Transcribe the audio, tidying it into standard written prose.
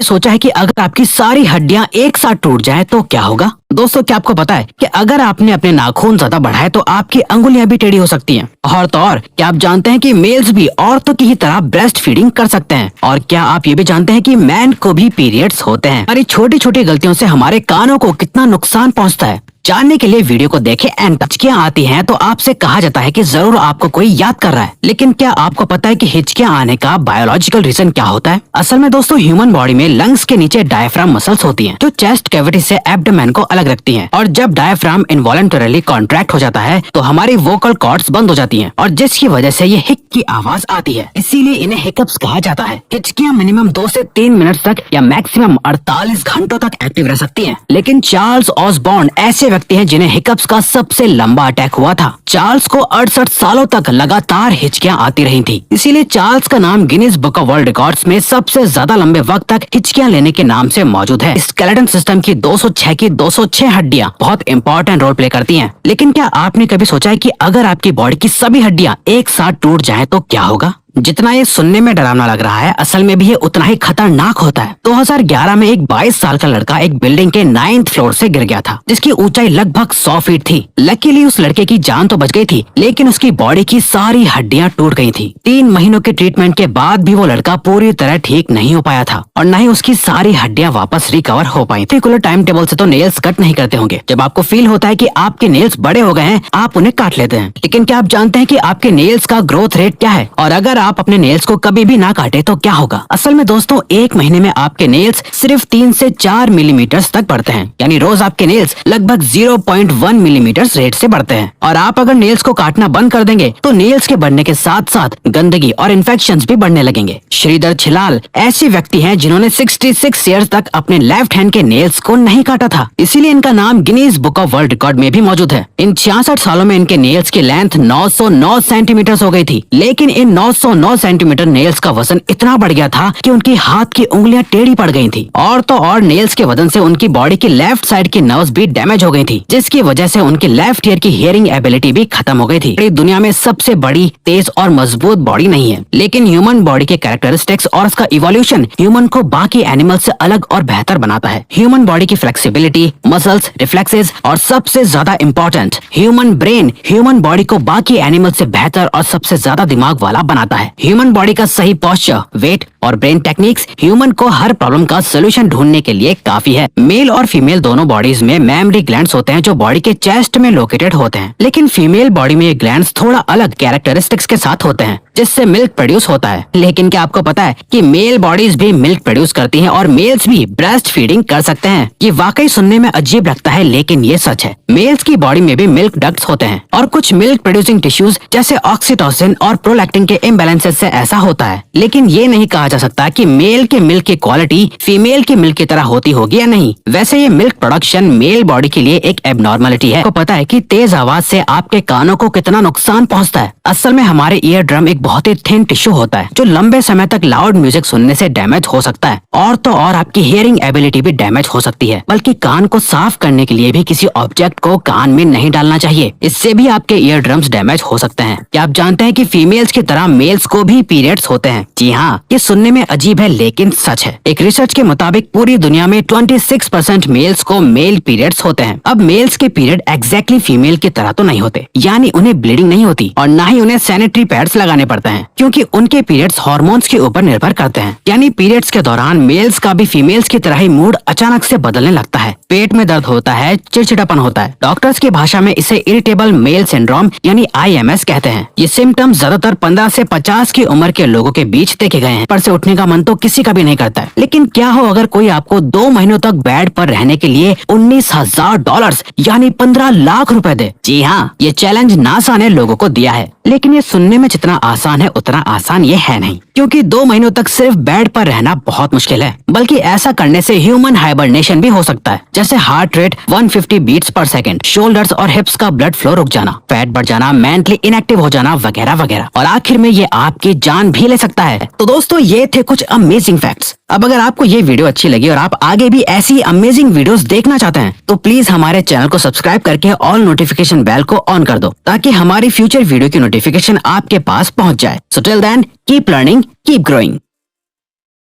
सोचा है कि अगर आपकी सारी हड्डियां एक साथ टूट जाएं तो क्या होगा। दोस्तों, क्या आपको पता है कि अगर आपने अपने नाखून ज्यादा बढ़ाए तो आपकी अंगुलियां भी टेढ़ी हो सकती हैं। और तो और क्या आप जानते हैं कि मेल्स भी औरतों की ही तरह ब्रेस्ट फीडिंग कर सकते हैं। और क्या आप ये भी जानते हैं कि मैन को भी पीरियड्स होते हैं। हमारी छोटी छोटी गलतियों से हमारे कानों को कितना नुकसान पहुंचता है, जानने के लिए वीडियो को देखें। एंड हिचकियां आती हैं तो आपसे कहा जाता है कि जरूर आपको कोई याद कर रहा है, लेकिन क्या आपको पता है कि हिचकियां आने का बायोलॉजिकल रीजन क्या होता है। असल में दोस्तों, ह्यूमन बॉडी में लंग्स के नीचे डायफ्राम मसल्स होती हैं, जो चेस्ट कैविटी से एब्डोमेन को अलग रखती हैं। और जब डायफ्राम इनवॉलंटरली कॉन्ट्रैक्ट हो जाता है तो हमारी वोकल कॉर्ड्स बंद हो जाती हैं, और जिसकी वजह से ये हिक की आवाज आती है। इसीलिए इन्हें हिकअप्स कहा जाता है। हिचकियां मिनिमम 2 से 3 मिनट तक या मैक्सिमम 48 घंटों तक एक्टिव रह सकती हैं। लेकिन चार्ल्स ऑसबॉर्न ऐसे व्यक्ति हैं जिन्हें हिकअप्स का सबसे लंबा अटैक हुआ था। चार्ल्स को 68 सालों तक लगातार हिचकियां आती रही थी। इसीलिए चार्ल्स का नाम Guinness book of world records में सबसे ज्यादा लंबे वक्त तक हिचकियां लेने के नाम से मौजूद है। स्केलेटन सिस्टम की 206 हड्डियां बहुत इंपॉर्टेंट रोल प्ले करती हैं। लेकिन क्या आपने कभी सोचा है कि अगर आपकी बॉडी की सभी हड्डियां एक साथ टूट जाएं तो क्या होगा। जितना ये सुनने में डरावना लग रहा है, असल में भी ये उतना ही खतरनाक होता है। 2011 में एक 22 साल का लड़का एक बिल्डिंग के 9th फ्लोर से गिर गया था, जिसकी ऊंचाई लगभग 100 फीट थी। लकीली उस लड़के की जान तो बच गई थी, लेकिन उसकी बॉडी की सारी हड्डियां टूट गई थी। 3 महीनों के ट्रीटमेंट के बाद भी वो लड़का पूरी तरह ठीक नहीं हो पाया था, और न ही उसकी सारी हड्डियां वापस रिकवर हो पाई। रेगुलर टाइम टेबल से तो नेल्स कट नहीं करते होंगे। जब आपको फील होता है कि आपके नेल्स बड़े हो गए हैं, आप उन्हें काट लेते हैं। लेकिन क्या आप जानते हैं कि आपके नेल्स का ग्रोथ रेट क्या है, और अगर आप अपने नेल्स को कभी भी ना काटे तो क्या होगा। असल में दोस्तों, 1 महीने में आपके नेल्स सिर्फ 3 से 4 मिलीमीटर तक बढ़ते हैं। यानी रोज आपके नेल्स लगभग 0.1 मिलीमीटर रेट से बढ़ते हैं। और आप अगर नेल्स को काटना बंद कर देंगे तो नेल्स के बढ़ने के साथ साथ गंदगी और इन्फेक्शंस भी बढ़ने लगेंगे। श्रीधर छिलाल ऐसे व्यक्ति हैं जिन्होंने 66 ईयर्स तक अपने लेफ्ट हैंड के नेल्स को नहीं काटा था। इसीलिए इनका नाम Guinness book of world record में भी मौजूद है। इन 66 सालों में इनके नेल्स की लेंथ 909 सेंटीमीटर हो गई थी। लेकिन इन 909 सेंटीमीटर नेल्स का वजन इतना बढ़ गया था कि उनकी हाथ की उंगलियां टेढ़ी पड़ गई थी। और तो और नेल्स के वजन से उनकी बॉडी की लेफ्ट साइड की नर्व्स भी डैमेज हो गई थी, जिसकी वजह से उनकी लेफ्ट ईयर की हियरिंग एबिलिटी भी खत्म हो गई थी। दुनिया में सबसे बड़ी, तेज और मजबूत बॉडी नहीं है, लेकिन ह्यूमन बॉडी के कैरेक्टरिस्टिक्स और उसका इवोल्यूशन ह्यूमन को बाकी एनिमल से अलग और बेहतर बनाता है। ह्यूमन बॉडी की फ्लेक्सिबिलिटी, मसल्स, रिफ्लेक्सेस और सबसे ज्यादा important human brain human body को बाकी एनिमल से बेहतर और सबसे ज्यादा दिमाग वाला बनाता है। ह्यूमन बॉडी का सही पोस्चर, वेट और ब्रेन टेक्निक्स ह्यूमन को हर प्रॉब्लम का सोल्यूशन ढूंढने के लिए काफी है। मेल और फीमेल दोनों बॉडीज में मेमोरी ग्लैंड्स होते हैं जो बॉडी के चेस्ट में लोकेटेड होते हैं। लेकिन फीमेल बॉडी में ये ग्लैंड्स थोड़ा अलग कैरेक्टरिस्टिक्स के साथ होते हैं, जिससे मिल्क प्रोड्यूस होता है। लेकिन क्या आपको पता है कि मेल बॉडीज भी मिल्क प्रोड्यूस करती हैं और मेल्स भी ब्रेस्ट फीडिंग कर सकते हैं। ये वाकई सुनने में अजीब लगता है, लेकिन ये सच है। मेल्स की बॉडी में भी मिल्क डक्ट्स होते हैं और कुछ मिल्क प्रोड्यूसिंग टिश्यूज जैसे ऑक्सीटोसिन और प्रोलैक्टिन के इम्बैलेंसेस से ऐसा होता है। लेकिन ये नहीं कहा जा सकता कि मेल के मिल्क की क्वालिटी फीमेल के मिल्क की तरह होती होगी या नहीं। वैसे ये मिल्क प्रोडक्शन मेल बॉडी के लिए एक एबनॉर्मलिटी है। आपको पता है कि तेज आवाज से आपके कानों को कितना नुकसान पहुंचता है। असल में हमारे ईयर ड्रम एक बहुत ही थिन टिश्यू होता है जो लंबे समय तक लाउड म्यूजिक सुनने से डैमेज हो सकता है। और तो और आपकी हियरिंग एबिलिटी भी डैमेज हो सकती है। बल्कि कान को साफ करने के लिए भी किसी ऑब्जेक्ट को कान में नहीं डालना चाहिए, इससे भी आपके ईयर ड्रम्स डैमेज हो सकते हैं। क्या आप जानते हैं कि फीमेल्स की तरह मेल्स को भी पीरियड्स होते हैं। जी हाँ, ये सुनने में अजीब है लेकिन सच है। एक रिसर्च के मुताबिक पूरी दुनिया में 26% मेल्स को मेल पीरियड्स होते हैं। अब मेल्स के पीरियड एग्जैक्टली फीमेल की तरह तो नहीं होते, यानी उन्हें ब्लीडिंग नहीं होती और न ही उन्हें सैनिटरी पैड्स लगाने पड़ते हैं, क्योंकि उनके पीरियड्स हार्मोन्स के ऊपर निर्भर करते हैं। यानी पीरियड्स के दौरान मेल्स का भी फीमेल्स की तरह ही मूड अचानक से बदलने लगता है। पेट में दर्द होता है, चिड़चिड़ापन होता है। डॉक्टर्स की भाषा में इसे इरिटेबल मेल सिंड्रोम यानी IMS कहते हैं। ये सिम्टम्स ज्यादातर 15 से 50 की उम्र के लोगों के बीच देखे गए हैं। पर से उठने का मन तो किसी का भी नहीं करता है। लेकिन क्या हो अगर कोई आपको 2 महीनों तक बेड पर रहने के लिए $19,000 यानी 15 लाख रुपए दे। जी हाँ, ये चैलेंज नासा ने लोगों को दिया है। लेकिन ये सुनने में जितना आसान है उतना आसान ये है नहीं, क्योंकि 2 महीनों तक सिर्फ बेड पर रहना बहुत मुश्किल है। बल्कि ऐसा करने से ह्यूमन हाइबरनेशन भी हो सकता है, जैसे हार्ट रेट 150 बीट्स पर सेकंड, शोल्डर्स और हिप्स का ब्लड फ्लो रुक जाना, फैट बढ़ जाना, मेंटली इनएक्टिव हो जाना वगैरह वगैरह। और आखिर में ये आपकी जान भी ले सकता है। तो दोस्तों, ये थे कुछ अमेजिंग फैक्ट्स। अब अगर आपको ये वीडियो अच्छी लगी और आप आगे भी ऐसी अमेजिंग वीडियोस देखना चाहते हैं तो प्लीज हमारे चैनल को सब्सक्राइब करके ऑल नोटिफिकेशन बेल को ऑन कर दो, ताकि हमारी फ्यूचर वीडियो की नोटिफिकेशन आपके पास पहुंच जाए। So till then, keep learning, keep growing.